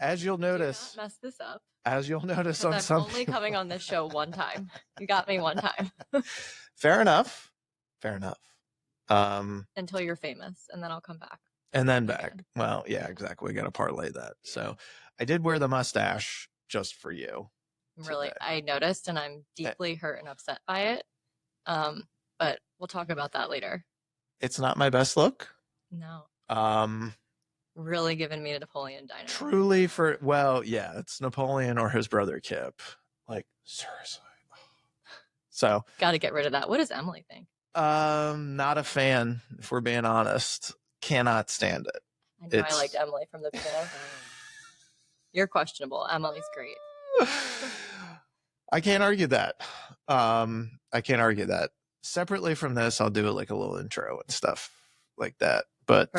As you'll notice, do not mess this up. As you'll notice on some, I'm only coming on this show one time. You got me one time. Fair enough. Until you're famous, and then I'll come back. And then back. Well, yeah, exactly. We got to parlay that. So I did wear the mustache just for you. Really, I noticed, and I'm deeply hurt and upset by it. But we'll talk about that later. It's not my best look. No. Really giving me a Napoleon Dynamite. Truly yeah, it's Napoleon or his brother Kip. Like, seriously. So got to get rid of that. What does Emily think? Not a fan, if we're being honest. Cannot stand it. I know I liked Emily from the beginning. You're questionable. Emily's great. I can't argue that. Separately from this, I'll do like a little intro and stuff like that. But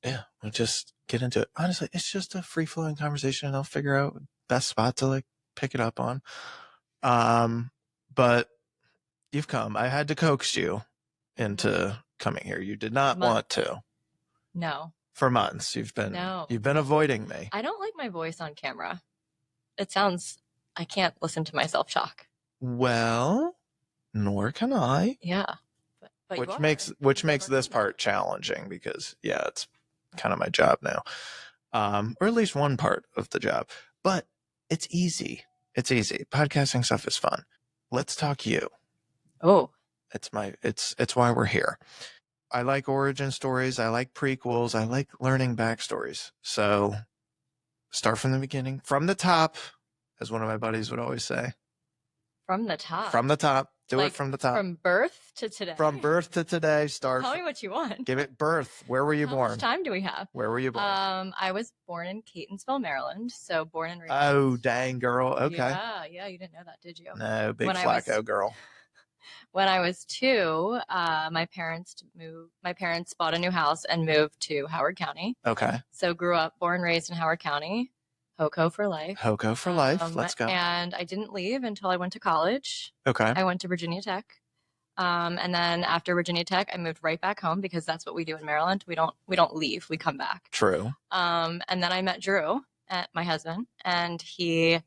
yeah, we'll just get into it. Honestly, it's just a free-flowing conversation, and I'll figure out best spot to like pick it up on. But you've come. I had to coax you into coming here. You did not want to. No. For months, you've been avoiding me. I don't like my voice on camera. I can't listen to myself talk. Well, nor can I. Yeah. But which makes this part challenging because it's kind of my job now. Or at least one part of the job. But it's easy. Podcasting stuff is fun. Let's talk you. Oh. It's why we're here. I like origin stories. I like prequels. I like learning backstories. So start from the beginning, from the top, as one of my buddies would always say. From the top. From the top. Do it from the top. From birth to today. From birth to today. Start. Tell me what you want. Give it birth. Where were you born? How much time do we have? Where were you born? I was born in Catonsville, Maryland. So born and raised. Oh, dang, girl. Okay. Yeah. You didn't know that, did you? No, big Flacco girl. When I was 2, my parents bought a new house and moved to Howard County. Okay. So grew up, born, raised in Howard County. HoCo for life. HoCo for life. Let's go. And I didn't leave until I went to college. Okay. I went to Virginia Tech. And then after Virginia Tech, I moved right back home because that's what we do in Maryland. We don't leave. We come back. True. And then I met Drew, my husband, and he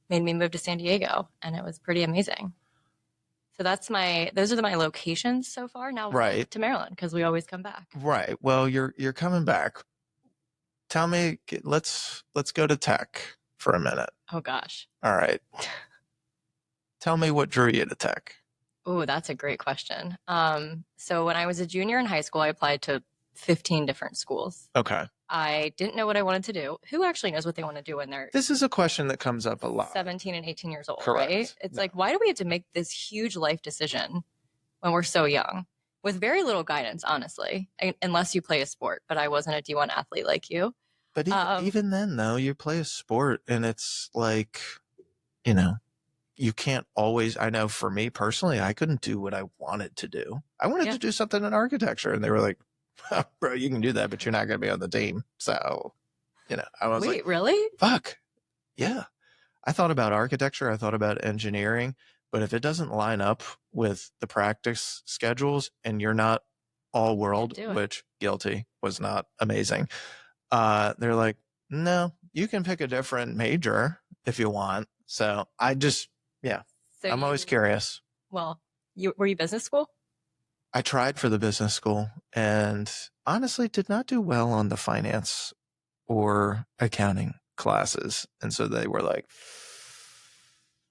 made me move to San Diego, and it was pretty amazing. So those are my locations so far. Now to Maryland because we always come back. Right. Well, you're coming back. Tell me, let's go to tech for a minute. Oh gosh. All right. Tell me what drew you to tech. Oh, that's a great question. So when I was a junior in high school, I applied to 15 different schools. Okay. I didn't know what I wanted to do. Who actually knows what they want to do when they're... This is a question that comes up a lot. 17 and 18 years old, correct. Right? It's like, why do we have to make this huge life decision when we're so young? With very little guidance, honestly, unless you play a sport. But I wasn't a D1 athlete like you. But even then, though, you play a sport and it's like, you can't always... I know for me personally, I couldn't do what I wanted to do. I wanted to do something in architecture and they were like, bro, you can do that, but you're not going to be on the team. So, I was like, really? Fuck. Yeah. I thought about architecture. I thought about engineering, but if it doesn't line up with the practice schedules and you're not all world, which guilty was not amazing. They're like, no, you can pick a different major if you want. So I just, I'm always curious. Well, were you business school? I tried for the business school and honestly did not do well on the finance or accounting classes. And so they were like,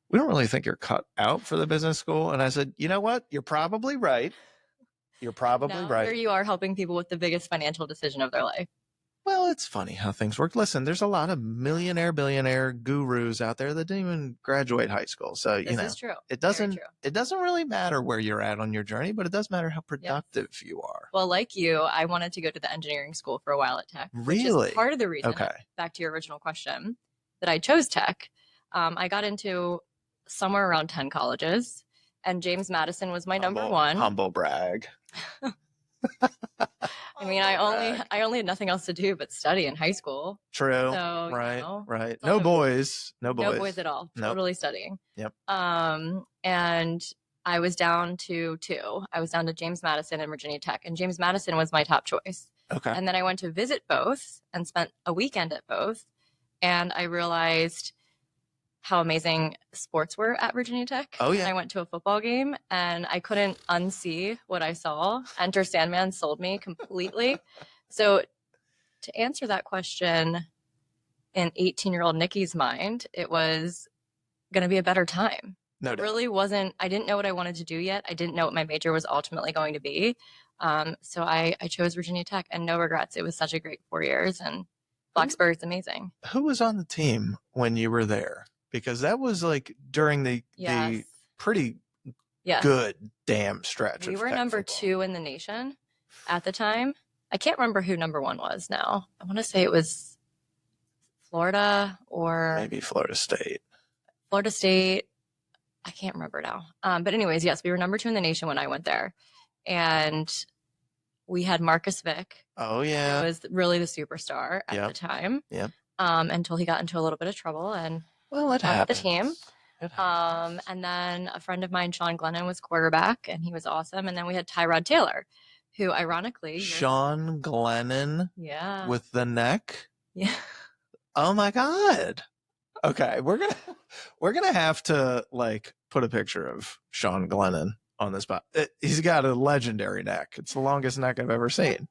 we don't really think you're cut out for the business school. And I said, you know what? You're probably right. Right. Here you are helping people with the biggest financial decision of their life. Well, it's funny how things work. Listen, there's a lot of millionaire, billionaire gurus out there that didn't even graduate high school. So, this is true. It doesn't really matter where you're at on your journey, but it does matter how productive you are. Well, like you, I wanted to go to the engineering school for a while at Tech. Really? Which is part of the reason, back to your original question, that I chose Tech. I got into somewhere around 10 colleges, and James Madison was my number one. Humble brag. I mean, I only had nothing else to do but study in high school. True. So, right. No boys at all. Nope. Totally studying. Yep. And I was down to 2. I was down to James Madison and Virginia Tech, and James Madison was my top choice. Okay. And then I went to visit both and spent a weekend at both. And I realized how amazing sports were at Virginia Tech. Oh, yeah. And I went to a football game and I couldn't unsee what I saw. Enter Sandman sold me completely. So to answer that question, in 18-year-old Nikki's mind, it was going to be a better time. No doubt. It really wasn't. I didn't know what I wanted to do yet. I didn't know what my major was ultimately going to be. So I chose Virginia Tech, and no regrets. It was such a great 4 years, and Blacksburg is amazing. Who was on the team when you were there? Because that was like during the pretty good damn stretch. We were number 2 in the nation at the time. I can't remember who number 1 was now. I want to say it was Florida or maybe Florida State. Florida State. I can't remember now. But anyways, yes, we were number 2 in the nation when I went there. And we had Marcus Vick. Oh, yeah. Who was really the superstar at the time. Yeah. Until he got into a little bit of trouble and it happened. The team. And then a friend of mine, Sean Glennon, was quarterback, and he was awesome. And then we had Tyrod Taylor, who ironically Sean Glennon. Yeah. With the neck. Yeah. Oh my God. Okay, we're gonna have to like put a picture of Sean Glennon on this spot. He's got a legendary neck. It's the longest neck I've ever seen.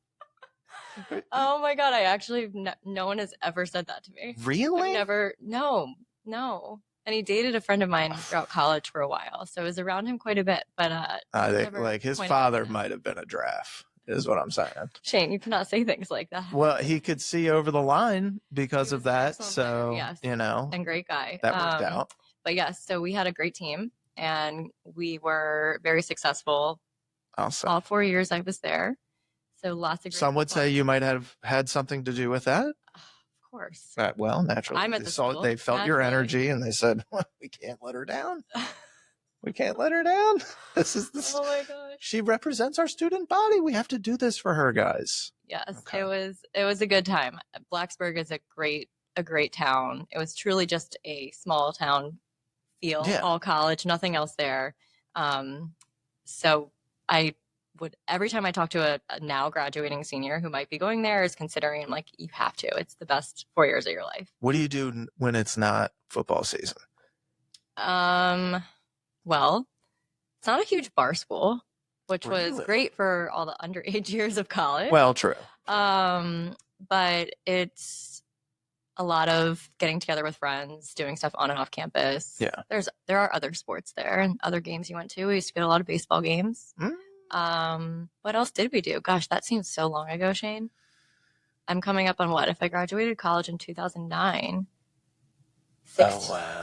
Oh my God! I actually no one has ever said that to me. Really? I've never. No. And he dated a friend of mine throughout college for a while, so I was around him quite a bit. But I think like his father might have been a draft. Is what I'm saying. Shane, you cannot say things like that. Well, he could see over the line because of that. So, yes. And great guy. That worked out. But yes, so we had a great team and we were very successful. Awesome. All 4 years I was there. So lots of great Some would say you might have had something to do with that. Of course. Well, naturally. I'm at the school. They felt your energy and they said, well, we can't let her down. We can't let her down. This is this. Oh my gosh. She represents our student body. We have to do this for her, guys. Yes, okay. It was a good time. Blacksburg is a great town. It was truly just a small town feel, all college, nothing else there. So I would, every time I talk to a now graduating senior who might be going there is considering, I'm like, you have to. It's the best 4 years of your life. What do you do when it's not football season? Well, it's not a huge bar school, which was great for all the underage years of college. Well, true. But it's a lot of getting together with friends, doing stuff on and off campus. Yeah. There are other sports there and other games you went to. We used to go to a lot of baseball games. What else did we do? Gosh, that seems so long ago, Shane. I'm coming up on what? If I graduated college in 2009.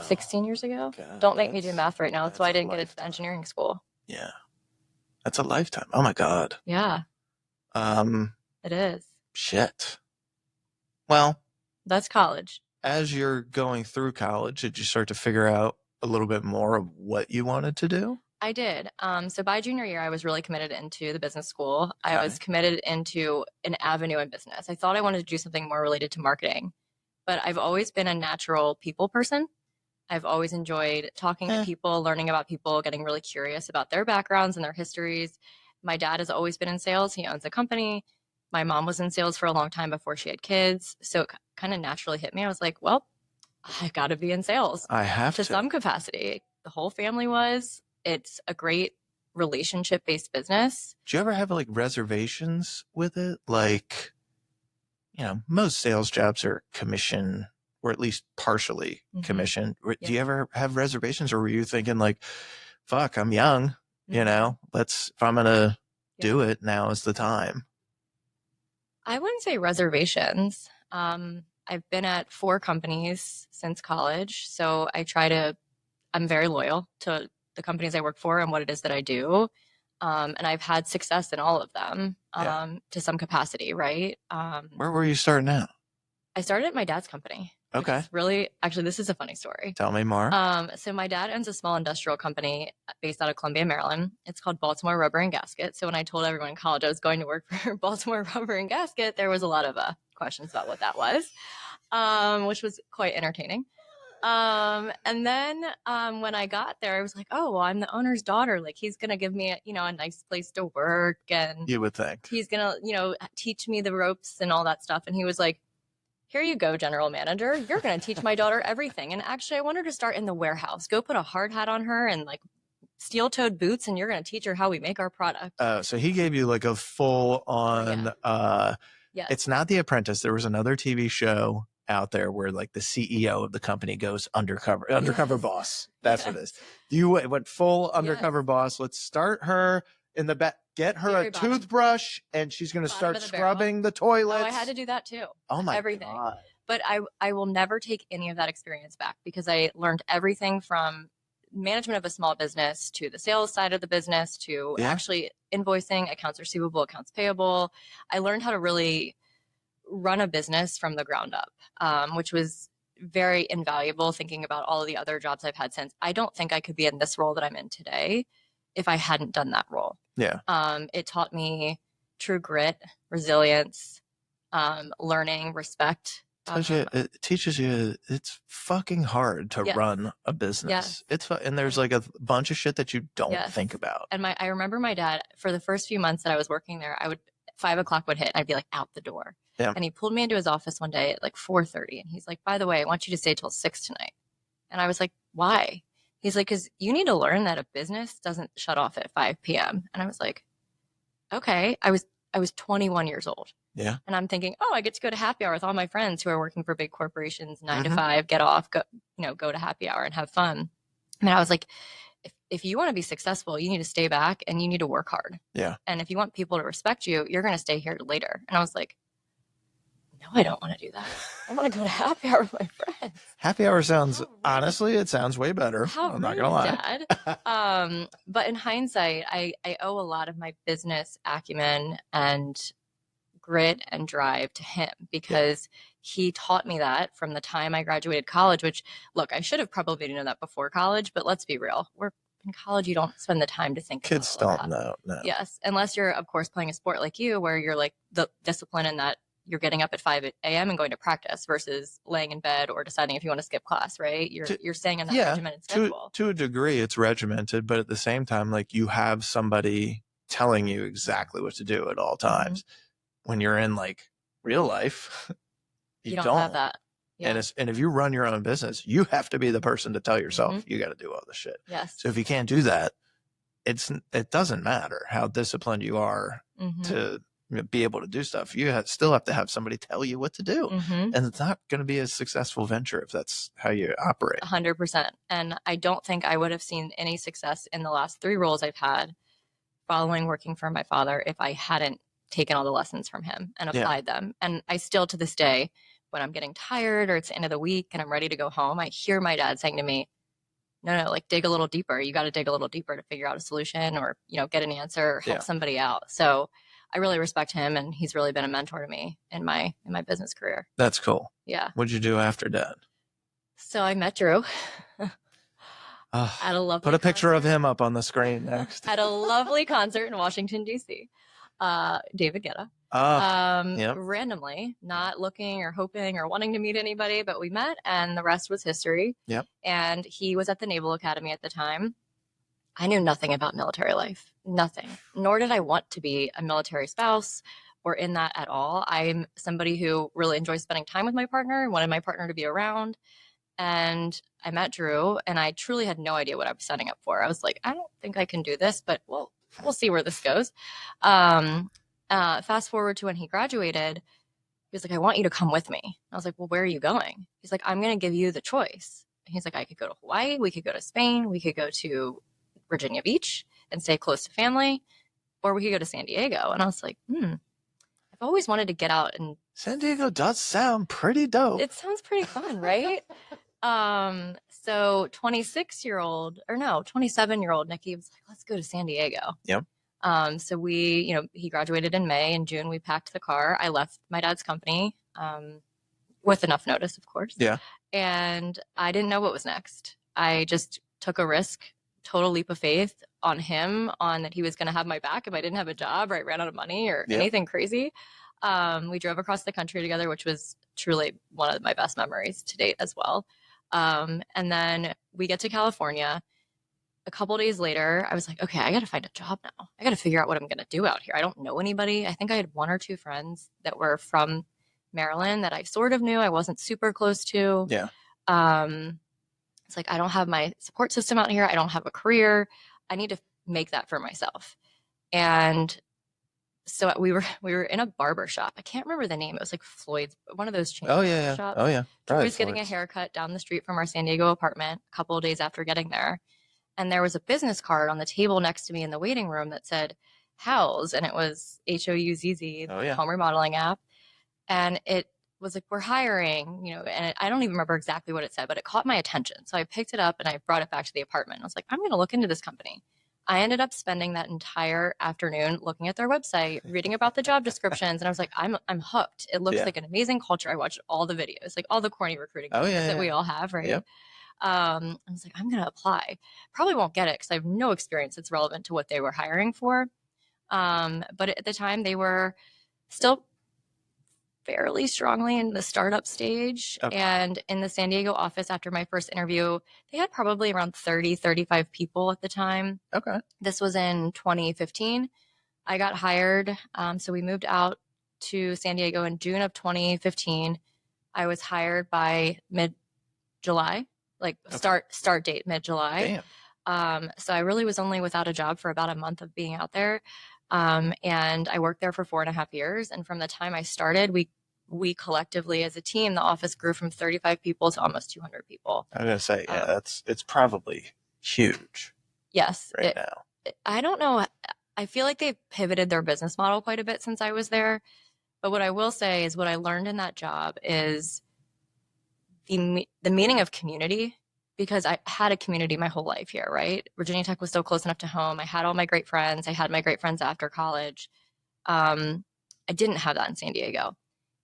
16 years ago? God, don't make me do math right now. That's why I didn't get into engineering school. Yeah. That's a lifetime. Oh my God. Yeah. It is. Shit. Well. That's college. As you're going through college, did you start to figure out a little bit more of what you wanted to do? I did. So by junior year, I was really committed into the business school. I was committed into an avenue in business. I thought I wanted to do something more related to marketing. But I've always been a natural people person. I've always enjoyed talking to people, learning about people, getting really curious about their backgrounds and their histories. My dad has always been in sales. He owns a company. My mom was in sales for a long time before she had kids. So it kind of naturally hit me. I was like, well, I got to be in sales. I have to. Some capacity. The whole family was. It's a great relationship-based business. Do you ever have like reservations with it? Like, most sales jobs are commission or at least partially commission. Do you ever have reservations, or were you thinking like, fuck, I'm young, if I'm going to do it, now is the time? I wouldn't say reservations. I've been at 4 companies since college. So I'm very loyal to the companies I work for and what it is that I do. And I've had success in all of them to some capacity, right? Where were you starting out? I started at my dad's company. Okay. Actually, this is a funny story. Tell me more. So my dad owns a small industrial company based out of Columbia, Maryland. It's called Baltimore Rubber and Gasket. So when I told everyone in college I was going to work for Baltimore Rubber and Gasket, there was a lot of questions about what that was, which was quite entertaining. And then when I got there, I was like, oh, well, I'm the owner's daughter. Like, he's gonna give me a nice place to work, and You would think he's gonna teach me the ropes and all that stuff. And he was like, here you go, general manager. You're gonna teach my daughter everything. And actually, I want her to start in the warehouse. Go put a hard hat on her and like steel-toed boots, and you're gonna teach her how we make our product. So he gave you like a full on. Yes. It's not The Apprentice. There was another TV show out there where like the CEO of the company goes undercover boss. That's what it is. You went full undercover boss. Let's start her in the back. Get her a toothbrush, and she's going to start scrubbing the toilets. Oh, I had to do that too. Oh my everything. God. But I will never take any of that experience back, because I learned everything from management of a small business to the sales side of the business to actually invoicing, accounts receivable, accounts payable. I learned how to really run a business from the ground up, which was very invaluable, thinking about all of the other jobs I've had since. I don't think I could be in this role that I'm in today if I hadn't done that role. Yeah. It taught me true grit, resilience, learning, respect. It teaches you it's fucking hard to run a business. And there's like a bunch of shit that you don't think about. And I remember my dad, for the first few months that I was working there, 5 o'clock would hit, I'd be like out the door. Yeah. And he pulled me into his office one day at like 4:30, and he's like, by the way, I want you to stay till 6 tonight. And I was like, why? He's like, because you need to learn that a business doesn't shut off at 5 p.m. And I was like, okay. I was 21 years old. Yeah. And I'm thinking, oh, I get to go to happy hour with all my friends who are working for big corporations, 9 to 5, get off, go to happy hour and have fun. And I was like, if you want to be successful, you need to stay back and you need to work hard. Yeah. And if you want people to respect you, you're going to stay here later. And I was like, no, I don't want to do that. I want to go to happy hour with my friends. Happy hour sounds, honestly, it sounds way better. I'm not going to lie. Dad. But in hindsight, I owe a lot of my business acumen and grit and drive to him, because he taught me that from the time I graduated college, which, look, I should have probably known that before college, but let's be real. We're in college, you don't spend the time to think. Kids don't know. No. Yes. Unless you're, of course, playing a sport like you, where you're like the discipline in that you're getting up at 5 a.m. and going to practice versus laying in bed or deciding if you want to skip class, right? You're staying on that regimented schedule. To a degree, it's regimented, but at the same time, like, you have somebody telling you exactly what to do at all times. When you're in like real life, you don't have that. Yeah. And if you run your own business, you have to be the person to tell yourself you got to do all the shit. Yes. So if you can't do that, it doesn't matter how disciplined you are to be able to do stuff. You still have to have somebody tell you what to do. And it's not going to be a successful venture if that's how you operate. 100%. And I don't think I would have seen any success in the last 3 roles I've had following working for my father if I hadn't taken all the lessons from him and applied them. And I still, to this day, when I'm getting tired or it's the end of the week and I'm ready to go home, I hear my dad saying to me, no, like, dig a little deeper. You got to dig a little deeper to figure out a solution or, get an answer or help somebody out. So I really respect him, and he's really been a mentor to me in my business career. That's cool. Yeah. What'd you do after Dad? So I met Drew. At a lovely Put a picture of him up on the screen next. At a lovely concert in Washington, D.C. David Guetta. Randomly, not looking or hoping or wanting to meet anybody, but we met, and the rest was history. Yep. And he was at the Naval Academy at the time. I knew nothing about military life, nothing, nor did I want to be a military spouse or in that at all. I'm somebody who really enjoys spending time with my partner and wanted my partner to be around. And I met Drew, and I truly had no idea what I was signing up for. I was like, I don't think I can do this, but we'll see where this goes. Fast forward to when he graduated, he was like, I want you to come with me. I was like, well, where are you going? He's like, I'm going to give you the choice. And he's like, I could go to Hawaii. We could go to Spain. We could go to Virginia Beach and stay close to family, or we could go to San Diego. And I was like, I've always wanted to get out. And San Diego does sound pretty dope. It sounds pretty fun, right? So 27-year-old Nikki was like, let's go to San Diego. Yep. So we, he graduated in May. In June, we packed the car. I left my dad's company, with enough notice, of course. Yeah. And I didn't know what was next. I just took a risk, total leap of faith on him, on that he was going to have my back if I didn't have a job or I ran out of money or anything crazy. We drove across the country together, which was truly one of my best memories to date as well. And then we get to California. A couple days later, I was like, okay, I got to find a job now. I got to figure out what I'm going to do out here. I don't know anybody. I think I had 1 or 2 friends that were from Maryland that I sort of knew. I wasn't super close to. Yeah. It's like, I don't have my support system out here. I don't have a career. I need to make that for myself. And so we were in a barbershop. I can't remember the name. It was like Floyd's, one of those chain shops. Oh yeah. Troy was getting a haircut down the street from our San Diego apartment a couple of days after getting there. And there was a business card on the table next to me in the waiting room that said Houzz, and it was Houzz, home remodeling app. And it was like, we're hiring, you know, and I don't even remember exactly what it said, but it caught my attention. So I picked it up and I brought it back to the apartment. I was like, I'm going to look into this company. I ended up spending that entire afternoon looking at their website, reading about the job descriptions, and I was like, I'm hooked. It looks like an amazing culture. I watched all the videos, like all the corny recruiting videos that we all have, right? Yep. I was like, I'm going to apply. Probably won't get it because I have no experience that's relevant to what they were hiring for. But at the time, they were still fairly strongly in the startup stage. Okay. And in the San Diego office after my first interview, they had probably around 30, 35 people at the time. Okay. This was in 2015. I got hired. So we moved out to San Diego in June of 2015. I was hired by mid-July, like start date mid-July. Damn. So I really was only without a job for about a month of being out there. And I worked there for 4.5 years. And from the time I started, we collectively as a team, the office grew from 35 people to almost 200 people. I was going to say, it's probably huge. Yes. Now. I don't know. I feel like they've pivoted their business model quite a bit since I was there. But what I will say is what I learned in that job is the meaning of community, because I had a community my whole life here, right? Virginia Tech was so close enough to home. I had all my great friends. I had my great friends after college. I didn't have that in San Diego.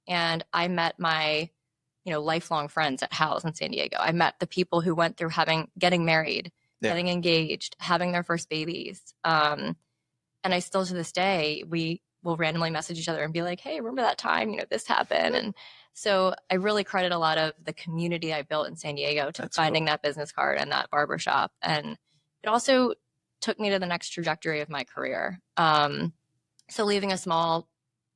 And I met my, lifelong friends at Houzz in San Diego. I met the people who went through getting married, getting engaged, having their first babies. And I still, to this day, we will randomly message each other and be like, hey, remember that time, this happened? And so I really credit a lot of the community I built in San Diego to finding that business card and that barbershop. And it also took me to the next trajectory of my career. So leaving a small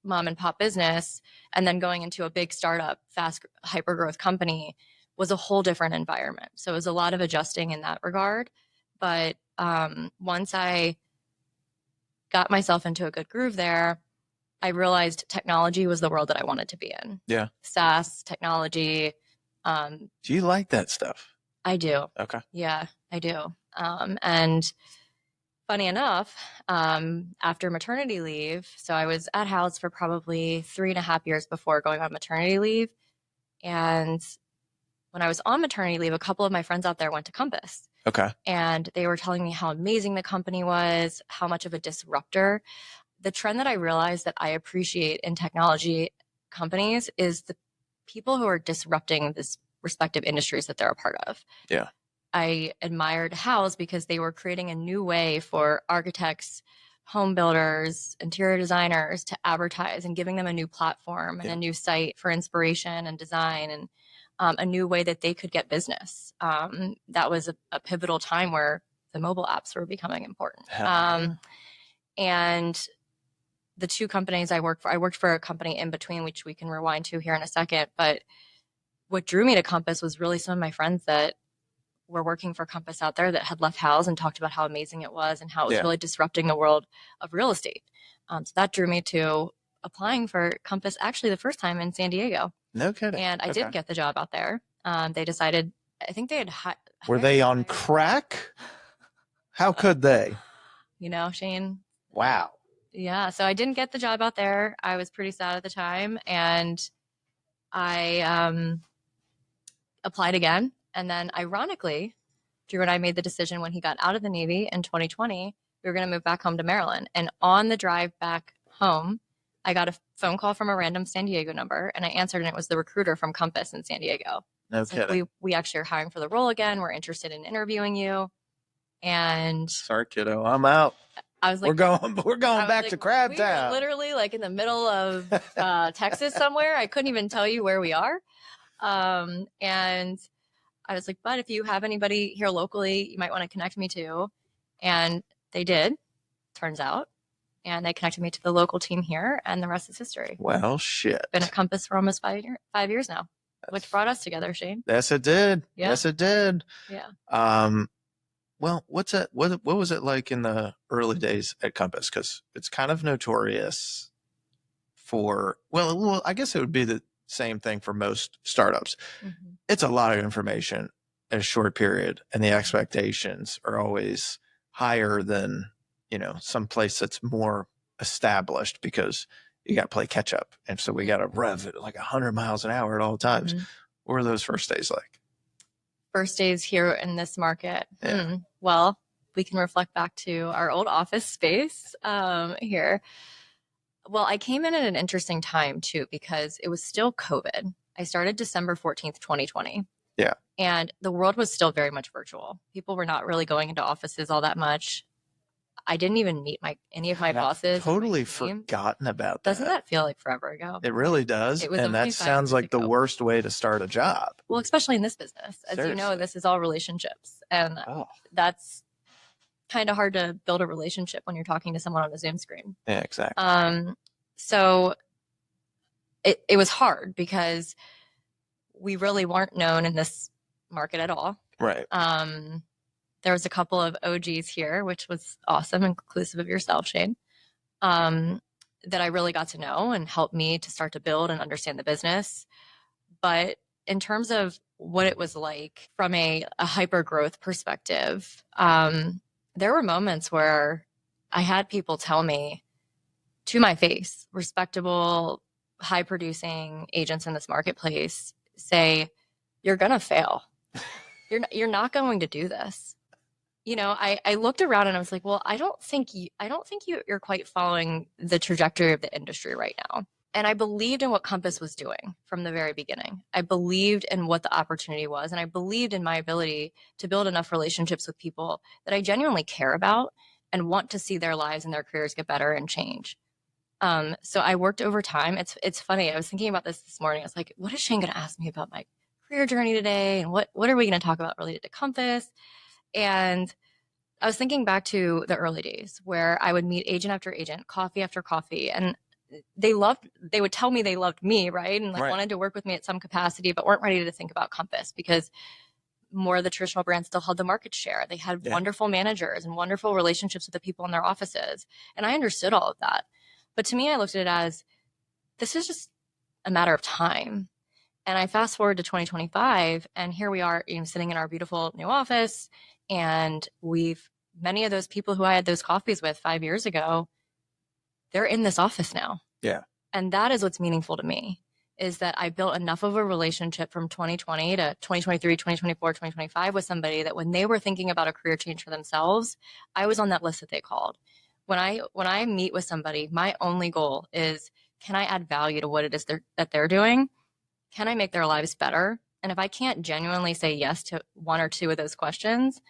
mom and pop business and then going into a big startup, fast hyper growth company was a whole different environment. So it was a lot of adjusting in that regard. But once I got myself into a good groove there, I realized technology was the world that I wanted to be in. Yeah. SaaS, technology. Do you like that stuff? I do. Okay. Yeah, I do. And funny enough, after maternity leave, so I was at Houzz for probably 3.5 years before going on maternity leave. And when I was on maternity leave, a couple of my friends out there went to Compass. Okay. And they were telling me how amazing the company was, how much of a disruptor. The trend that I realized that I appreciate in technology companies is the people who are disrupting this respective industries that they're a part of. Yeah. I admired Houzz because they were creating a new way for architects, home builders, interior designers to advertise and giving them a new platform and a new site for inspiration and design and a new way that they could get business. That was a pivotal time where the mobile apps were becoming important. And the two companies I worked for a company in between, which we can rewind to here in a second. But what drew me to Compass was really some of my friends that were working for Compass out there that had left Houzz and talked about how amazing it was and how it was really disrupting the world of real estate. So that drew me to applying for Compass actually the first time in San Diego. No kidding. And I did get the job out there. They decided, I think they had Were they on crack? How could they? Shane. Wow. Yeah. So I didn't get the job out there. I was pretty sad at the time. And I applied again. And then ironically, Drew and I made the decision when he got out of the Navy in 2020, we were going to move back home to Maryland. And on the drive back home, I got a phone call from a random San Diego number, and I answered, and it was the recruiter from Compass in San Diego. No kidding. Like, we actually are hiring for the role again. We're interested in interviewing you. And sorry, kiddo, I'm out. I was like, we're going back to Crab Town. Literally like in the middle of Texas somewhere. I couldn't even tell you where we are. And I was like, but if you have anybody here locally, you might want to connect me to. And they did, turns out. And they connected me to the local team here, and the rest is history. Well, shit. Been at Compass for almost 5 years now, which brought us together, Shane. Yes, it did. Yeah. Yes, it did. Yeah. Well, what was it like in the early days at Compass? Because it's kind of notorious for, well, I guess it would be the same thing for most startups. Mm-hmm. It's a lot of information in a short period, and the expectations are always higher than, some place that's more established, because you got to play catch up. And so we got to rev at like 100 miles an hour at all times. Mm-hmm. What were those first days like? First days here in this market. Yeah. Well, we can reflect back to our old office space here. Well, I came in at an interesting time too, because it was still COVID. I started December 14th, 2020. Yeah. And the world was still very much virtual. People were not really going into offices all that much. I didn't even meet any of my bosses. Totally forgotten about that. Doesn't that feel like forever ago? It really does. And that sounds like the worst way to start a job. Well, especially in this business. As you know, this is all relationships. And that's kind of hard to build a relationship when you're talking to someone on a Zoom screen. Yeah, exactly. So it was hard because we really weren't known in this market at all. Right. There was a couple of OGs here, which was awesome, inclusive of yourself, Shane, that I really got to know and helped me to start to build and understand the business. But in terms of what it was like from a hyper growth perspective, there were moments where I had people tell me to my face, respectable, high producing agents in this marketplace, say, "You're going to fail. You're not going to do this." I looked around and I was like, well, I don't think you're quite following the trajectory of the industry right now. And I believed in what Compass was doing from the very beginning. I believed in what the opportunity was. And I believed in my ability to build enough relationships with people that I genuinely care about and want to see their lives and their careers get better and change. So I worked overtime. It's funny. I was thinking about this morning. I was like, what is Shane going to ask me about my career journey today? And what are we going to talk about related to Compass? And I was thinking back to the early days where I would meet agent after agent, coffee after coffee, and they would tell me they loved me, right? And wanted to work with me at some capacity, but weren't ready to think about Compass because more of the traditional brands still held the market share. They had wonderful managers and wonderful relationships with the people in their offices. And I understood all of that. But to me, I looked at it as, this is just a matter of time. And I fast forward to 2025, and here we are, sitting in our beautiful new office. And many of those people who I had those coffees with 5 years ago, they're in this office now. Yeah. And that is what's meaningful to me, is that I built enough of a relationship from 2020 to 2023, 2024, 2025 with somebody that when they were thinking about a career change for themselves, I was on that list that they called. When I meet with somebody, my only goal is, can I add value to what it is that they're doing? Can I make their lives better? And if I can't genuinely say yes to one or two of those questions,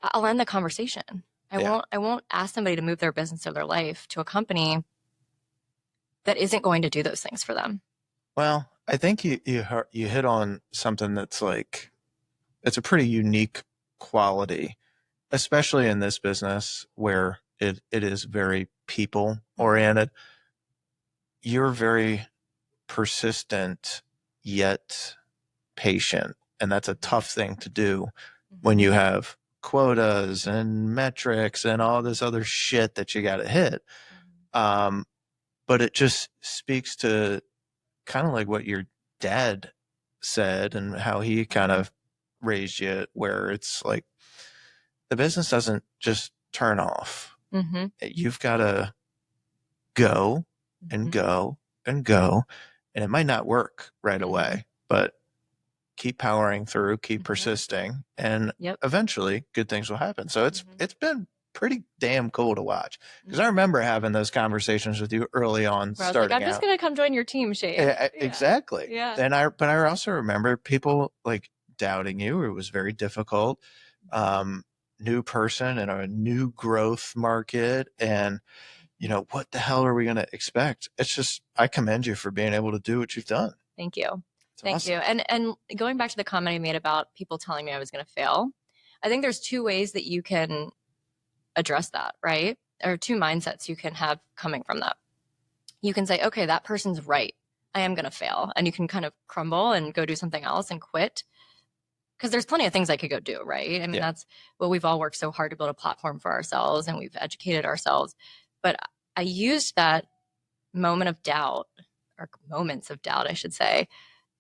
I'll end the conversation. I won't ask somebody to move their business or their life to a company that isn't going to do those things for them. Well, I think you hit on something that's like, it's a pretty unique quality, especially in this business where it is very people oriented. You're very persistent yet patient, and that's a tough thing to do when you have quotas and metrics and all this other shit that you got to hit. But it just speaks to kind of like what your dad said and how he kind of raised you, where it's like the business doesn't just turn off. Mm-hmm. You've got to go and go and go, and it might not work right away, but keep powering through, keep persisting, and eventually good things will happen. So it's been pretty damn cool to watch, because I remember having those conversations with you early on. Where I was like, I'm just going to come join your team, Shane. Exactly. Yeah. But I also remember people like doubting you. It was very difficult. New person in a new growth market, and what the hell are we going to expect? It's just, I commend you for being able to do what you've done. Thank you. Thank awesome. you. And going back to the comment I made about people telling me I was going to fail, I think there's two ways that you can address that, right? Or two mindsets you can have coming from that. You can say, okay, that person's right. I am going to fail. And you can kind of crumble and go do something else and quit. Because there's plenty of things I could go do, right? I mean, that's what we've all worked so hard to build a platform for ourselves and we've educated ourselves. But I used that moment of doubt, or moments of doubt, I should say,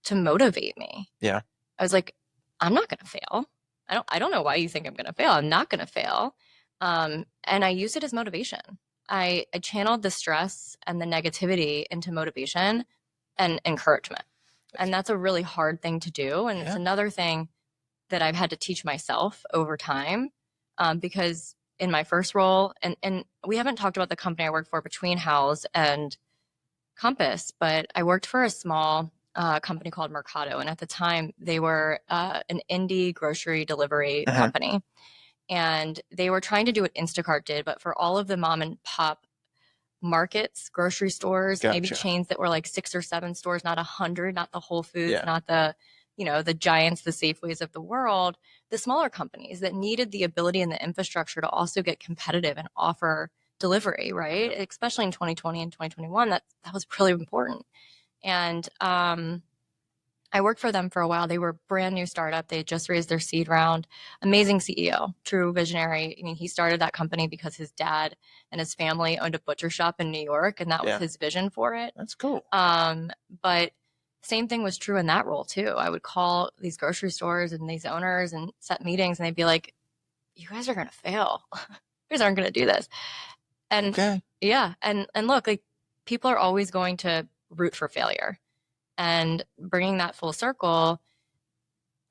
to motivate me. Yeah. I was like, I'm not going to fail. I don't know why you think I'm going to fail. I'm not going to fail. And I used it as motivation. I channeled the stress and the negativity into motivation and encouragement. And that's a really hard thing to do. And it's another thing that I've had to teach myself over time, because in my first role, and we haven't talked about the company I worked for between House and Compass, but I worked for a small company called Mercado. And at the time, they were an indie grocery delivery company. And they were trying to do what Instacart did, but for all of the mom and pop markets, grocery stores, maybe chains that were like 6 or 7 stores, not 100, not the Whole Foods, not the, the Giants, the Safeways of the world, the smaller companies that needed the ability and the infrastructure to also get competitive and offer delivery, right? Especially in 2020 and 2021, that was really important. And I worked for them for a while. They were a brand new startup. They had just raised their seed round. Amazing CEO, true visionary. I mean, he started that company because his dad and his family owned a butcher shop in New York, and that was his vision for it. That's cool. But same thing was true in that role too. I would call these grocery stores and these owners and set meetings, and they'd be like, "You guys are going to fail. You guys aren't going to do this." And and look, like, people are always going to root for failure. And bringing that full circle,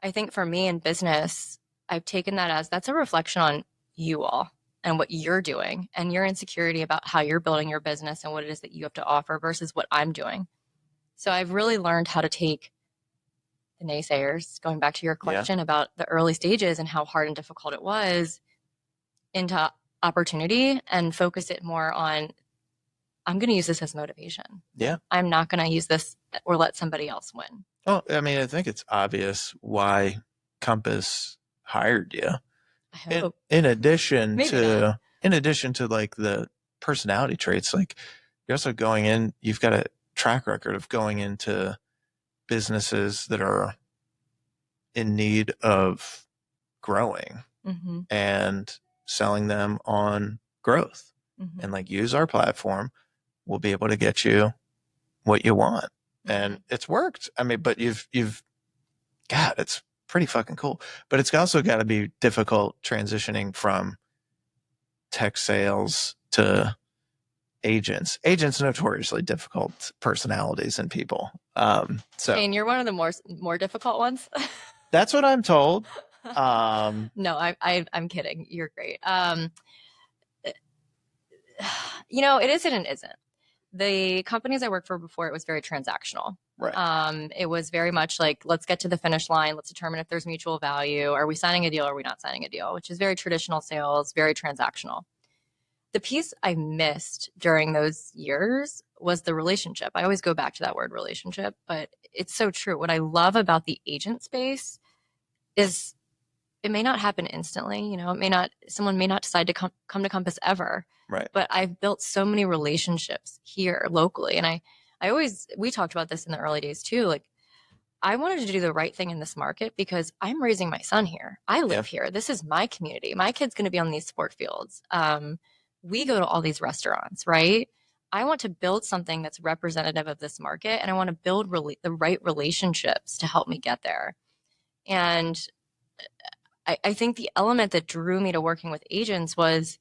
I think for me in business, I've taken that as that's a reflection on you all and what you're doing and your insecurity about how you're building your business and what it is that you have to offer versus what I'm doing. So I've really learned how to take the naysayers, going back to your question about the early stages and how hard and difficult it was, into opportunity and focus it more on, I'm going to use this as motivation. Yeah. I'm not going to use this or let somebody else win. Well, I mean, I think it's obvious why Compass hired you. I hope. In addition to like the personality traits, like you're also going in, you've got a track record of going into businesses that are in need of growing and selling them on growth. And like, use our platform. We'll be able to get you what you want. And it's worked. I mean, but you've God, it's pretty fucking cool. But it's also got to be difficult transitioning from tech sales to agents. Agents notoriously difficult personalities and people. So, and you're one of the more difficult ones. That's what I'm told. No, I'm kidding. You're great. It isn't and isn't. The companies I worked for before, it was very transactional. Right. It was very much like, let's get to the finish line. Let's determine if there's mutual value. Are we signing a deal? Or are we not signing a deal? Which is very traditional sales, very transactional. The piece I missed during those years was the relationship. I always go back to that word relationship, but it's so true. What I love about the agent space is it may not happen instantly. Someone may not decide to come to Compass ever. Right. But I've built so many relationships here locally. And we talked about this in the early days too. Like, I wanted to do the right thing in this market because I'm raising my son here. I live here. This is my community. My kid's going to be on these sport fields. We go to all these restaurants, right? I want to build something that's representative of this market, and I want to build the right relationships to help me get there. And I think the element that drew me to working with agents was,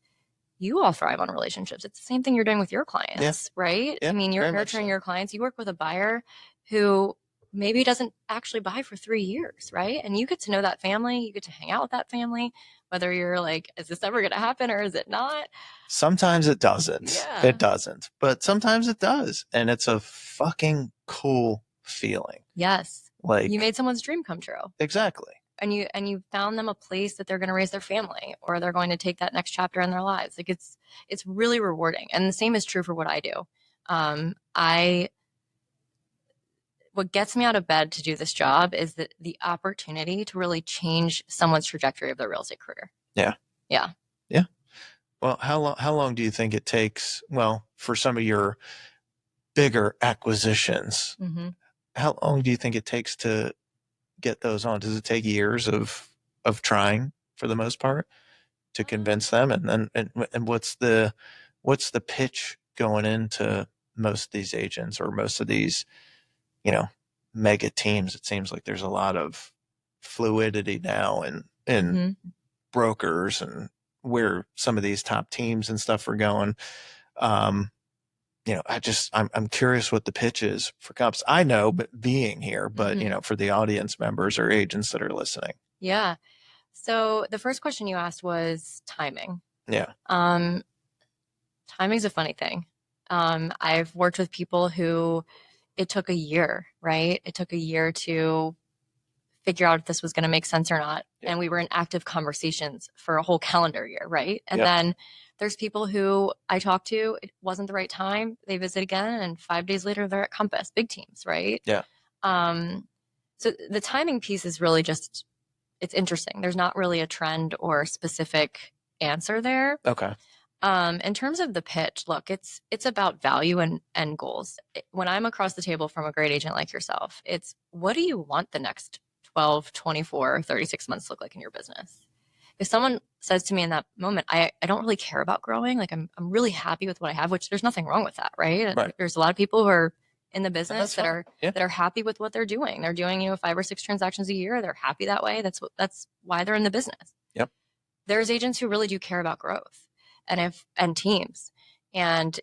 you all thrive on relationships. It's the same thing you're doing with your clients, right? I mean, you're nurturing your clients. You work with a buyer who maybe doesn't actually buy for 3 years, right? And you get to know that family. You get to hang out with that family, whether you're like, is this ever going to happen or is it not? Sometimes it doesn't. Yeah. It doesn't. But sometimes it does. And it's a fucking cool feeling. Yes. Like, you made someone's dream come true. Exactly. And you found them a place that they're going to raise their family, or they're going to take that next chapter in their lives. Like, it's really when the same is true for what I do. When what gets me out of bed to do this job is the opportunity to really change someone's trajectory of their real estate career. Yeah. Yeah. Yeah. Well, how long do you think it takes, well, for some of your bigger acquisitions, how long do you think it takes to get those on? Does it take years of trying for the most part to convince them? And what's the pitch going into most of these agents or most of these, mega teams? It seems like there's a lot of fluidity now in brokers and where some of these top teams and stuff are going. I'm curious what the pitch is for comps. I know, but being here, but for the audience members or agents that are listening. Yeah. So the first question you asked was timing. Yeah. Timing's a funny thing. I've worked with people who it took a year, right? It took a year to figure out if this was going to make sense or not. Yeah. And we were in active conversations for a whole calendar year, right? And then there's people who I talked to, it wasn't the right time. They visit again, and 5 days later, they're at Compass, big teams, right? Yeah. So the timing piece is really just, it's interesting. There's not really a trend or specific answer there. Okay. In terms of the pitch, look, it's about value and goals. When I'm across the table from a great agent like yourself, it's what do you want the next 12, 24, 36 months look like in your business? If someone says to me in that moment, I don't really care about growing, like I'm really happy with what I have, which there's nothing wrong with that, right? There's a lot of people who are in the business that are happy with what they're doing. They're doing, 5 or 6 transactions a year. They're happy that way. That's why they're in the business. Yep. There's agents who really do care about growth and teams. And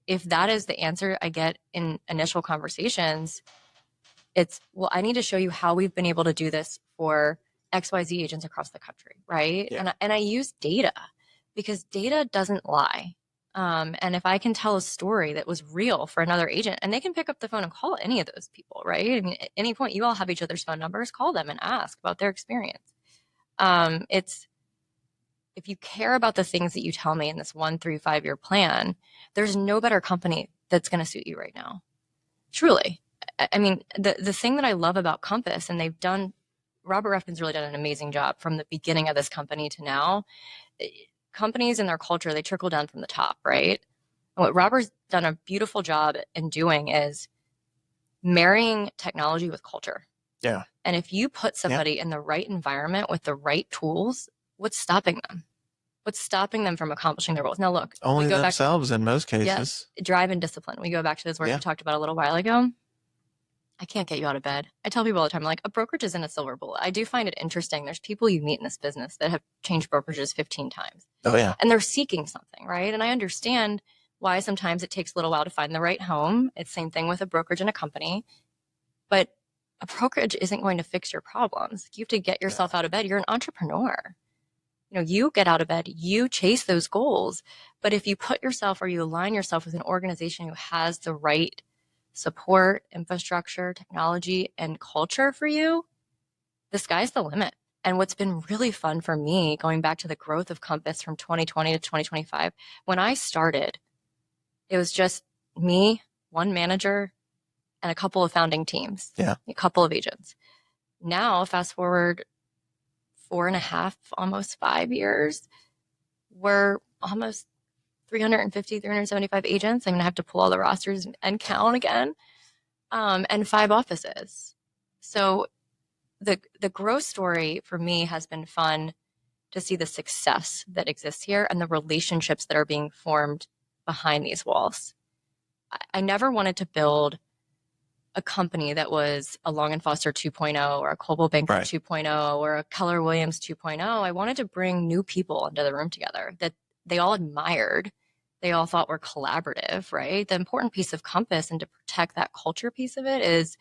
if that is the answer I get in initial conversations, it's, well, I need to show you how we've been able to do this for XYZ agents across the country, right? Yeah. And I use data because data doesn't lie. And if I can tell a story that was real for another agent, and they can pick up the phone and call any of those people, right? I mean, at any point, you all have each other's phone numbers, call them and ask about their experience. If you care about the things that you tell me in this 1, 3, 5 year plan, there's no better company that's going to suit you right now. Truly. I mean, the thing that I love about Compass, and Robert Refkin's really done an amazing job from the beginning of this company to now. Companies and their culture, they trickle down from the top, right? And what Robert's done a beautiful job in doing is marrying technology with culture. Yeah. And if you put somebody in the right environment with the right tools, what's stopping them? What's stopping them from accomplishing their goals? Now, look. Only themselves in most cases. Yes, drive and discipline. We go back to those words we talked about a little while ago. I can't get you out of bed. I tell people all the time, like, a brokerage isn't a silver bullet. I do find it interesting. There's people you meet in this business that have changed brokerages 15 times. Oh, yeah. And they're seeking something, right? And I understand why sometimes it takes a little while to find the right home. It's the same thing with a brokerage and a company. But a brokerage isn't going to fix your problems. You have to get yourself out of bed. You're an entrepreneur. You get out of bed, you chase those goals. But if you put yourself or you align yourself with an organization who has the right support, infrastructure, technology, and culture for you, the sky's the limit. And what's been really fun for me, going back to the growth of Compass from 2020 to 2025, when I started, it was just me, one manager, and a couple of founding teams, a couple of agents. Now, fast forward 4.5, almost 5 years, we're almost 350, 375 agents. I'm going to have to pull all the rosters and count again, and 5 offices. So the growth story for me has been fun to see the success that exists here and the relationships that are being formed behind these walls. I never wanted to build a company that was a Long & Foster 2.0 or a Coldwell Banker 2.0 or a Keller Williams 2.0. I wanted to bring new people into the room together that they all admired. They all thought were collaborative, right? The important piece of Compass and to protect that culture piece of it is,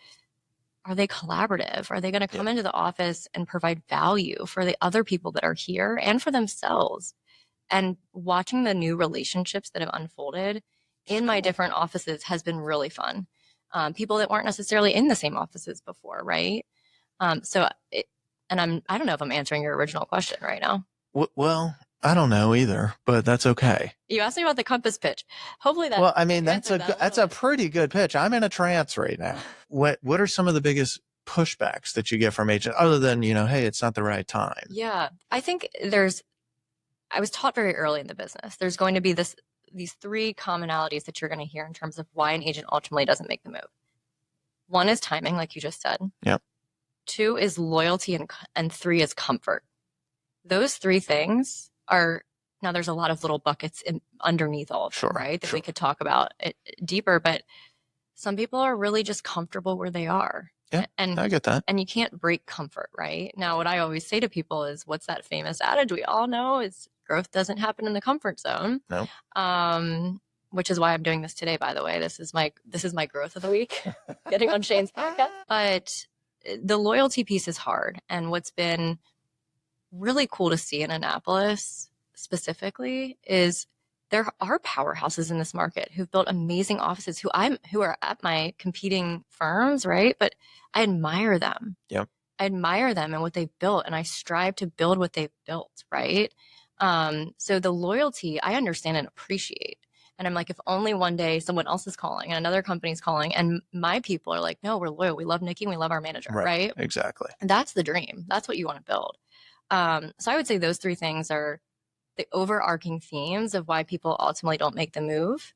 are they collaborative? Are they going to come into the office and provide value for the other people that are here and for themselves? And watching the new relationships that have unfolded in my different offices has been really fun. People that weren't necessarily in the same offices before, right? I don't know if I'm answering your original question right now. Well, I don't know either, but that's okay. You asked me about the compass pitch. Hopefully that. Well, I mean, that's a pretty good pitch. I'm in a trance right now. What are some of the biggest pushbacks that you get from agents other than, hey, it's not the right time? Yeah. I think I was taught very early in the business, there's going to be these three commonalities that you're going to hear in terms of why an agent ultimately doesn't make the move. One is timing, like you just said. Yep. 2 is loyalty, and 3 is comfort. Those 3 things are, now there's a lot of little buckets underneath all of them, right? That we could talk about it deeper, but some people are really just comfortable where they are. Yeah, and I get that. And you can't break comfort, right? Now, what I always say to people is, what's that famous adage we all know is growth doesn't happen in the comfort zone. No. Which is why I'm doing this today, by the way. This is my growth of the week, getting on Shane's podcast. But the loyalty piece is hard. And what's been really cool to see in Annapolis specifically is there are powerhouses in this market who've built amazing offices who are at my competing firms, right? But I admire them. Yep. I admire them and what they've built, and I strive to build what they've built, right? So the loyalty, I understand and appreciate. And I'm like, if only one day someone else is calling and another company's calling and my people are like, no, we're loyal. We love Nikki and we love our manager, right? Exactly. And that's the dream. That's what you want to build. So I would say those 3 things are the overarching themes of why people ultimately don't make the move.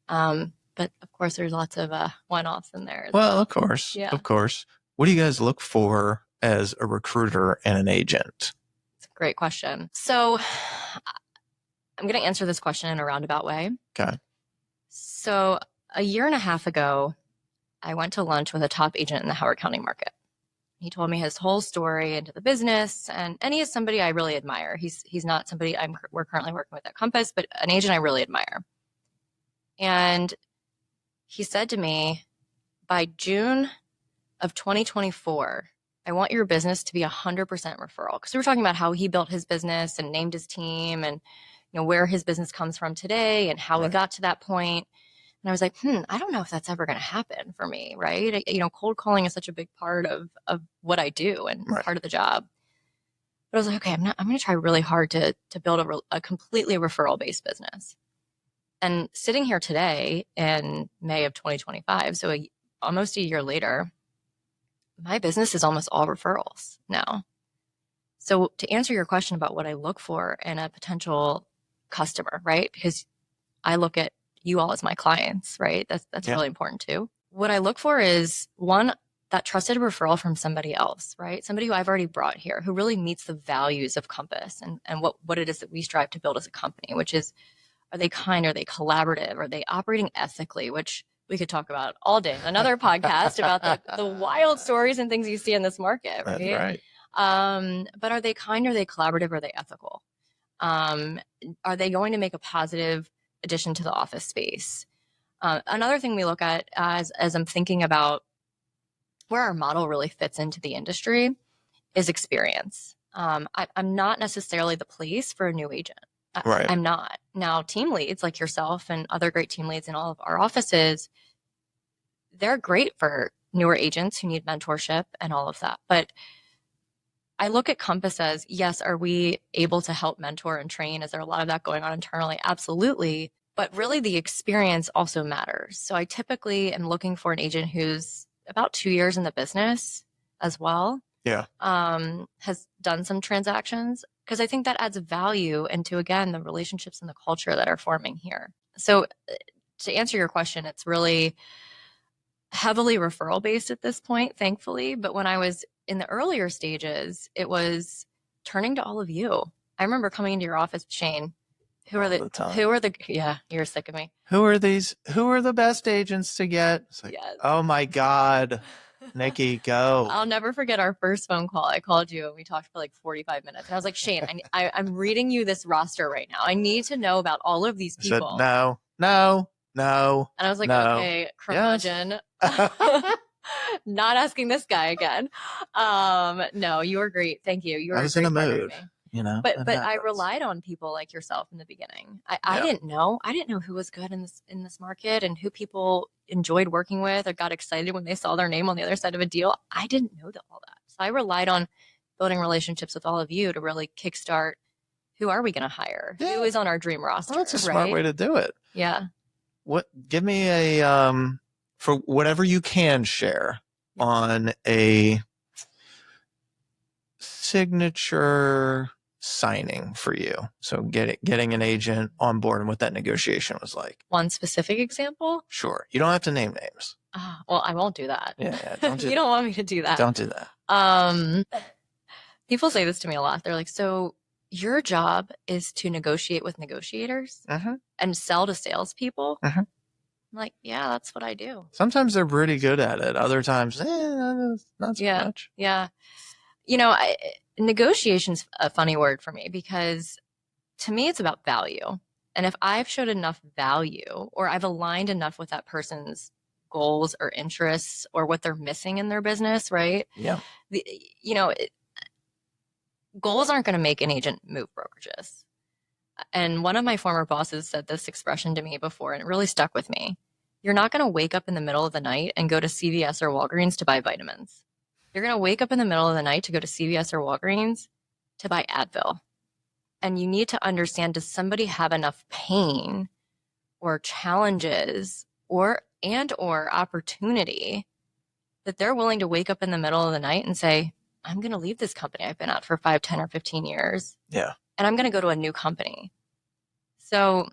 But of course, there's lots of one-offs in there. Well, of course. Yeah. Of course. What do you guys look for as a recruiter and an agent? It's a great question. So I'm going to answer this question in a roundabout way. Okay. So a year and a half ago, I went to lunch with a top agent in the Howard County market. He told me his whole story into the business, and he is somebody I really admire. He's not somebody we're currently working with at Compass, but an agent I really admire. And he said to me, by June of 2024, I want your business to be 100% referral. Because we were talking about how he built his business and named his team and where his business comes from today and how we got to that point. And I was like, I don't know if that's ever going to happen for me, right? Cold calling is such a big part of what I do and part of the job. But I was like, okay, I'm going to try really hard to build a completely referral-based business. And sitting here today in May of 2025, so almost a year later, my business is almost all referrals now. So to answer your question about what I look for in a potential customer, right? Because I look at you all as my clients, right? That's really important too. What I look for is, one, that trusted referral from somebody else, right? Somebody who I've already brought here, who really meets the values of Compass and what it is that we strive to build as a company, which is, are they kind? Are they collaborative? Are they operating ethically? Which we could talk about all day. Another podcast about the wild stories and things you see in this market, right? That's right. But are they kind? Are they collaborative? Are they ethical? Are they going to make a positive addition to the office space? Another thing we look at as I'm thinking about where our model really fits into the industry is experience. I'm not necessarily the place for a new agent. I'm not. Now, team leads like yourself and other great team leads in all of our offices, they're great for newer agents who need mentorship and all of that. But I look at Compass as, yes, are we able to help mentor and train? Is there a lot of that going on internally? Absolutely. But really the experience also matters. So I typically am looking for an agent who's about 2 years in the business as well. Yeah. Has done some transactions, because I think that adds value into, again, the relationships and the culture that are forming here. So to answer your question, it's really heavily referral based at this point, thankfully. But when I was in the earlier stages, it was turning to all of you. I remember coming into your office, Shane. Yeah, you're sick of me. Who are these? Who are the best agents to get? It's like, yes. Oh my God, Nikki, go. I'll never forget our first phone call. I called you and we talked for like 45 minutes. And I was like, Shane, I'm reading you this roster right now. I need to know about all of these people. I said, no. And I was like, okay, curmudgeon. Yes. Not asking this guy again. No, you were great. Thank you. I was in a mood. But I relied on people like yourself in the beginning. I didn't know who was good in this market and who people enjoyed working with or got excited when they saw their name on the other side of a deal. I didn't know all that. So I relied on building relationships with all of you to really kickstart Who are we going to hire? Yeah. Who is on our dream roster? Well, that's a smart way to do it. Yeah. Give me a, for whatever you can share on a signature signing for you. So getting an agent on board and what that negotiation was like. One specific example? Sure. You don't have to name names. Well, I won't do that. Yeah, don't do You don't want me to do that. Don't do that. People say this to me a lot. They're like, so your job is to negotiate with negotiators and sell to salespeople? I'm like, yeah, that's what I do. Sometimes they're pretty good at it. Other times, not so much. Yeah. You know, negotiation's a funny word for me because to me, it's about value. And if I've showed enough value or I've aligned enough with that person's goals or interests or what they're missing in their business, right? Yeah. Goals aren't going to make an agent move brokerages. And one of my former bosses said this expression to me before, and it really stuck with me. You're not going to wake up in the middle of the night and go to CVS or Walgreens to buy vitamins. You're going to wake up in the middle of the night to go to CVS or Walgreens to buy Advil. And you need to understand, does somebody have enough pain or challenges or opportunity that they're willing to wake up in the middle of the night and say, I'm going to leave this company I've been at for 5, 10, or 15 years. Yeah. And I'm going to go to a new company. So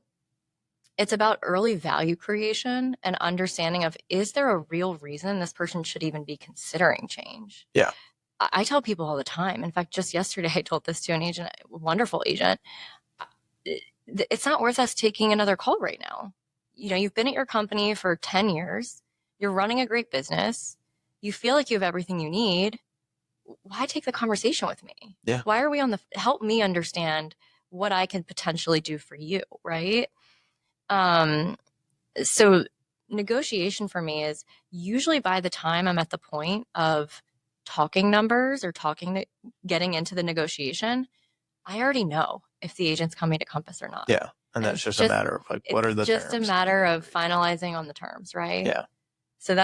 it's about early value creation and understanding of, is there a real reason this person should even be considering change? Yeah. I tell people all the time. In fact, just yesterday, I told this to an agent, a wonderful agent. It's not worth us taking another call right now. You know, you've been at your company for 10 years. You're running a great business. You feel like you have everything you need. Why take the conversation with me? Yeah. Why are we help me understand what I can potentially do for you, right? So negotiation for me is usually by the time I'm at the point of talking numbers or getting into the negotiation, I already know if the agent's coming to Compass or not. Yeah. And that's just a matter of like, what are the terms? It's just a matter of finalizing on the terms, right? Yeah. So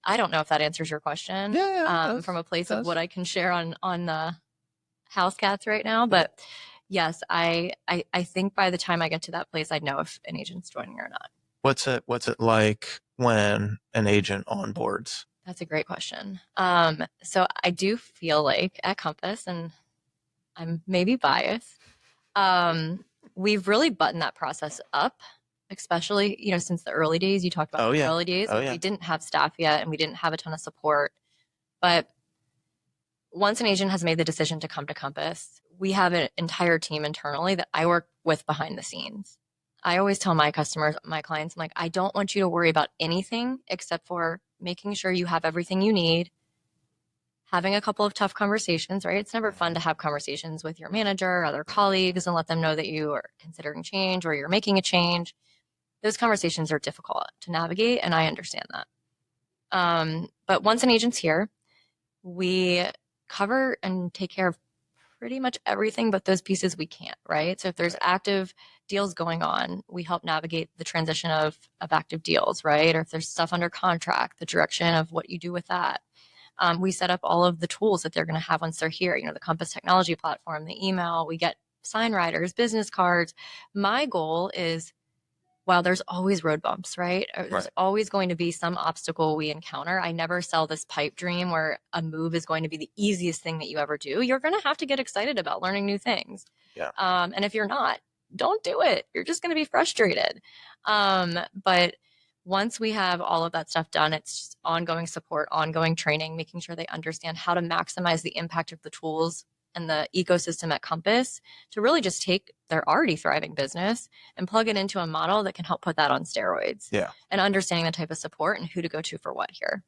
I don't know if that answers your question. Yeah. From a place of what I can share on the house cats right now. But yes, I think by the time I get to that place, I know if an agent's joining or not. What's it like when an agent onboards? That's a great question. So I do feel like at Compass, and I'm maybe biased, we've really buttoned that process up, especially, since the early days. You talked about the early days. We didn't have staff yet and we didn't have a ton of support. But once an agent has made the decision to come to Compass, we have an entire team internally that I work with behind the scenes. I always tell my customers, my clients, I'm like, I don't want you to worry about anything except for making sure you have everything you need, having a couple of tough conversations, right? It's never fun to have conversations with your manager or other colleagues and let them know that you are considering change or you're making a change. Those conversations are difficult to navigate, and I understand that. But once an agent's here, we cover and take care of pretty much everything but those pieces we can't, right? So if there's active deals going on, we help navigate the transition of active deals, right? Or if there's stuff under contract, the direction of what you do with that. We set up all of the tools that they're going to have once they're here, the Compass technology platform, the email, we get sign riders, business cards. My goal is, while there's always road bumps, right? There's always going to be some obstacle we encounter. I never sell this pipe dream where a move is going to be the easiest thing that you ever do. You're going to have to get excited about learning new things. Yeah. And if you're not, don't do it. You're just going to be frustrated. But once we have all of that stuff done, it's just ongoing support, ongoing training, making sure they understand how to maximize the impact of the tools and the ecosystem at Compass to really just take their already thriving business and plug it into a model that can help put that on steroids. Yeah. And understanding the type of support and who to go to for what here.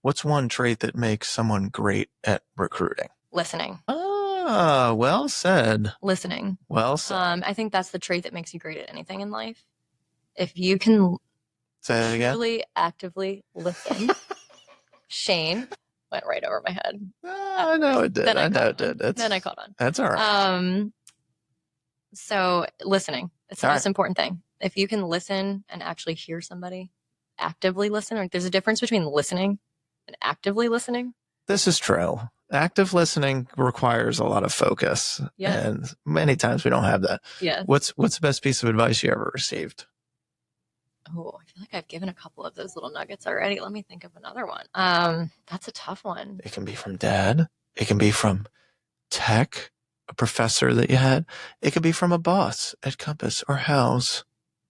What's one trait that makes someone great at recruiting? Listening. Ah, well said. Listening. Well said. I think that's the trait that makes you great at anything in life. If you can say that again, really actively listen. Shane went right over my head. I know it did. Then I caught on. That's all right. So listening, it's the most important thing. If you can listen and actually hear somebody, actively listen, there's a difference between listening and actively listening. This is true. active listening requires a lot of focus. Yes. And many times we don't have that. Yes. What's the best piece of advice you ever received? Oh, I feel like I've given a couple of those little nuggets already. Let me think of another one. That's a tough one. It can be from dad. It can be from tech, a professor that you had. It could be from a boss at Compass or House.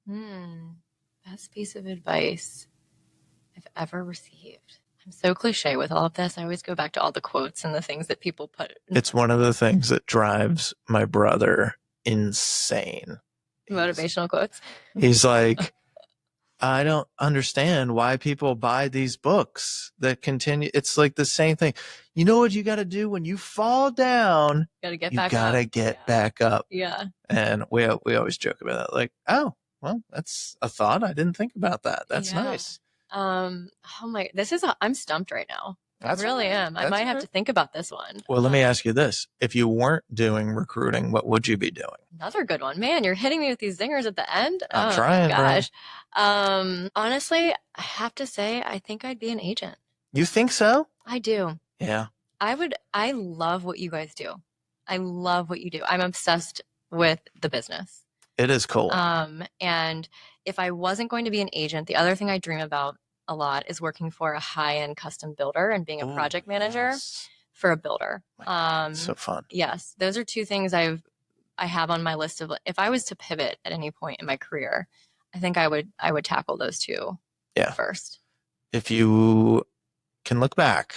Best piece of advice I've ever received. I'm so cliche with all of this. I always go back to all the quotes and the things that people put. It's one of the things that drives my brother insane. Motivational quotes. He's like, I don't understand why people buy these books that continue. It's like the same thing. You know what you got to do when you fall down? You got to get back up. Yeah. And we always joke about that. Like, oh, well, that's a thought. I didn't think about that. That's nice. I'm stumped right now. I really am. I might have to think about this one. Well, let me ask you this. If you weren't doing recruiting, what would you be doing? Another good one. Man, you're hitting me with these zingers at the end. I'm trying, gosh. Honestly, I have to say, I think I'd be an agent. You think so? I do. Yeah. I love what you guys do. I love what you do. I'm obsessed with the business. It is cool. And if I wasn't going to be an agent, the other thing I dream about a lot is working for a high-end custom builder and being a project manager for a builder. So fun. Yes. Those are two things I have on my list of, if I was to pivot at any point in my career, I think I would tackle those two first. If you can look back,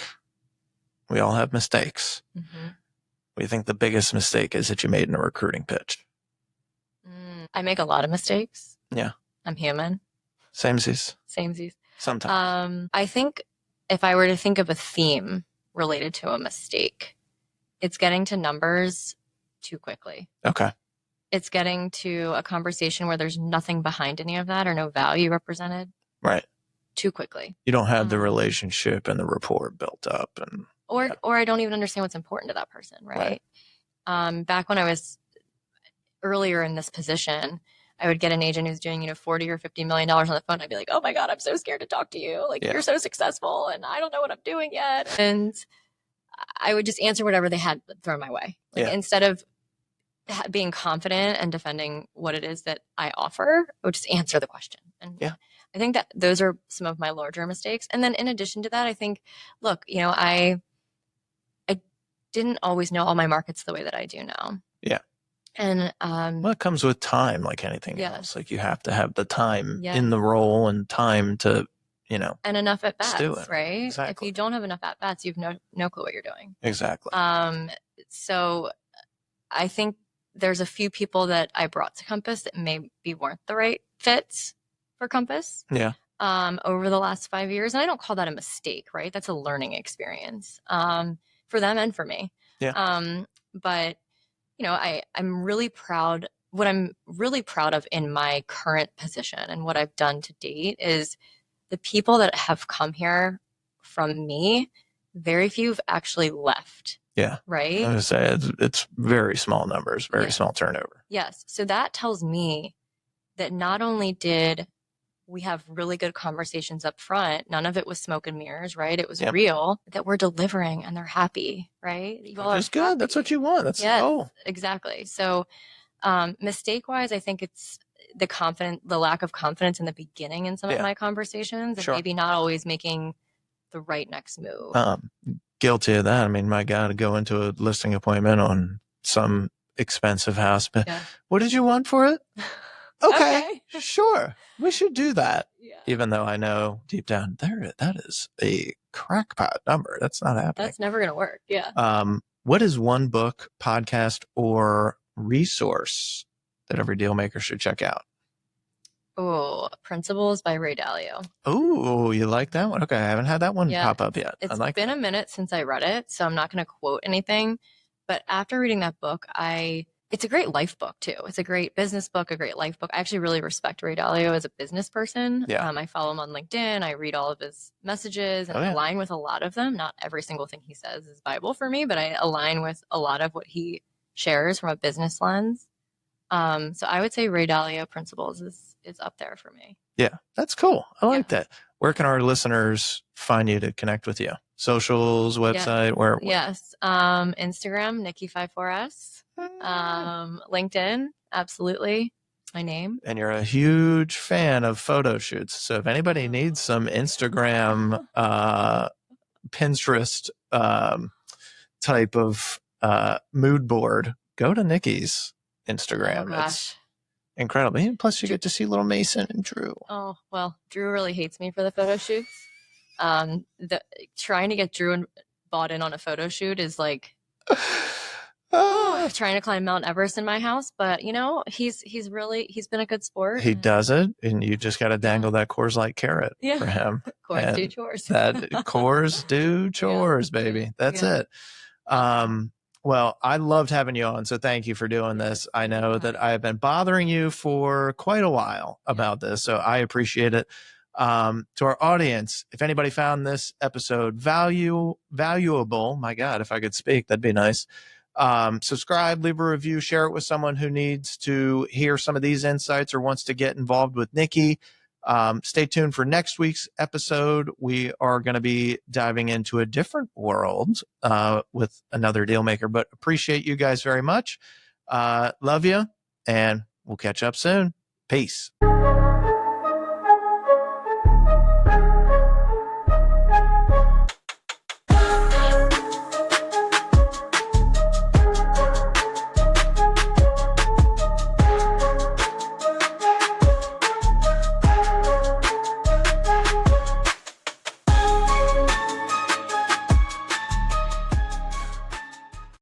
we all have mistakes. Mm-hmm. What do you think the biggest mistake is that you made in a recruiting pitch? I make a lot of mistakes. Yeah. I'm human. Samesies. Sometimes. I think if I were to think of a theme related to a mistake, it's getting to numbers too quickly. Okay. It's getting to a conversation where there's nothing behind any of that or no value represented. Right. Too quickly. You don't have the relationship and the rapport built up, and or I don't even understand what's important to that person, right? Back when I was earlier in this position, I would get an agent who's doing, $40 or $50 million on the phone. I'd be like, oh my God, I'm so scared to talk to you. Like, you're so successful and I don't know what I'm doing yet. And I would just answer whatever they had thrown my way. Instead of being confident and defending what it is that I offer, I would just answer the question. And I think that those are some of my larger mistakes. And then in addition to that, I think, look, I didn't always know all my markets the way that I do now. Yeah. And it comes with time, like anything else. Like, you have to have the time in the role and time to, and enough at bats, do it. Right? Exactly. If you don't have enough at bats, you've no clue what you're doing. Exactly. So I think there's a few people that I brought to Compass that maybe weren't the right fits for Compass. Yeah. Over the last 5 years, and I don't call that a mistake, right? That's a learning experience for them and for me. Yeah. But I'm really proud. What I'm really proud of in my current position and what I've done to date is the people that have come here from me. Very few have actually left. Yeah. Right. I was going to say it's very small numbers, very small turnover. Yes. So that tells me that not only did we have really good conversations up front, none of it was smoke and mirrors, right? It was real, that we're delivering and they're happy, right? That's good. That's what you want. That's the goal. Exactly. So mistake wise, I think it's the lack of confidence in the beginning in some of my conversations, and maybe not always making the right next move. Guilty of that. I mean, my God, to go into a listing appointment on some expensive house. But what did you want for it? Okay, sure. We should do that. Yeah. Even though I know deep down that is a crackpot number. That's not happening. That's never going to work. Yeah. What is one book, podcast, or resource that every Dealmaker should check out? Oh, Principles by Ray Dalio. Oh, you like that one? Okay, I haven't had that one pop up yet. It's been a minute since I read it, so I'm not going to quote anything. But after reading that book, it's a great life book too. It's a great business book, a great life book. I actually really respect Ray Dalio as a business person. Yeah. I follow him on LinkedIn. I read all of his messages and align with a lot of them. Not every single thing he says is Bible for me, but I align with a lot of what he shares from a business lens. So I would say Ray Dalio Principles is up there for me. Yeah, that's cool. I like that. Where can our listeners find you to connect with you? socials, website, where? Yes. Instagram, Nikki54S. LinkedIn, absolutely. My name. And you're a huge fan of photo shoots. So if anybody needs some Instagram, Pinterest type of mood board, go to Nikki's Instagram. Oh, gosh. It's incredible. And plus, you get to see little Mason and Drew. Oh, well, Drew really hates me for the photo shoots. Trying to get Drew bought in on a photo shoot is like trying to climb Mount Everest in my house. But you know, he's been a good sport. He does it, and you just got to dangle that Coors Light carrot for him. Coors do chores. Coors do chores, baby. That's it. Well, I loved having you on, so thank you for doing this. I know that I have been bothering you for quite a while about this, so I appreciate it. To our audience, if anybody found this episode valuable, my God, if I could speak, that'd be nice. Subscribe, leave a review, share it with someone who needs to hear some of these insights or wants to get involved with Nikki. Stay tuned for next week's episode. We are going to be diving into a different world with another Dealmaker, but appreciate you guys very much. Love you, and we'll catch up soon. Peace.